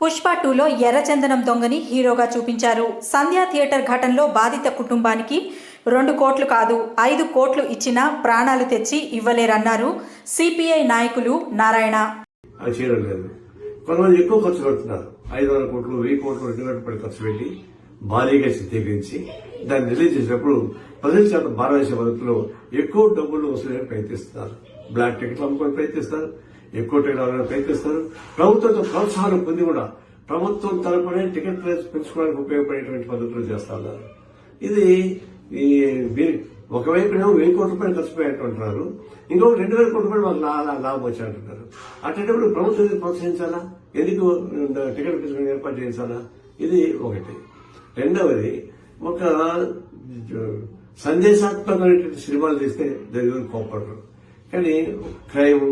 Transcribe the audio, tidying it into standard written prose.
పుష్ప 2లో ఎర్రచందనం దొంగని హీరోగా చూపించారు. సంధ్యా థియేటర్ ఘటనలో బాధిత కుటుంబానికి 2 కోట్లు కాదు 5 కోట్లు ఇచ్చినా ప్రాణాలు తెచ్చి ఇవ్వలేరన్నారు సిపిఐ నాయకులు నారాయణ. కొంతమంది ఎక్కువ ఖర్చు పెడుతున్నారు. 500 కోట్లు 1000 కోట్లు 200 రూపాయలు ఖర్చు పెట్టి భారీగా చిత్రీకరించి దాన్ని రిలీజ్ చేసినప్పుడు ప్రజల చేత భారతదేశ పద్ధతిలో ఎక్కువ డబ్బులు వసూలు ప్రయత్నిస్తున్నారు. బ్లాక్ టికెట్లు అమ్ముకొని ప్రయత్నిస్తారు, ఎక్కువ టికెట్ అవ్వాలని ప్రయత్నిస్తారు. ప్రభుత్వంతో ప్రోత్సాహం పొంది కూడా ప్రభుత్వం తరపునే టికెట్ ప్రైస్ పెంచుకోవడానికి ఉపయోగపడేటువంటి పద్ధతులు చేస్తా ఉన్నారు. ఇది ఒకవైపునేమో 1000 కోట్ల రూపాయలు ఖర్చు పెట్టారంటున్నారు, ఇంకొక 2000 కోట్ల రూపాయలు మాకు లాభం వచ్చాయంటున్నారు. అటువంటిప్పుడు ప్రభుత్వం ప్రోత్సహించాలా, ఎందుకు టికెట్ ప్రైస్ ఏర్పాటు చేయించాలా? ఇది ఒకటి. రెండవది, ఒక సందేశాత్మకమైనటువంటి సినిమాలు తీస్తే దాని కోపడరు, కానీ క్రైమ్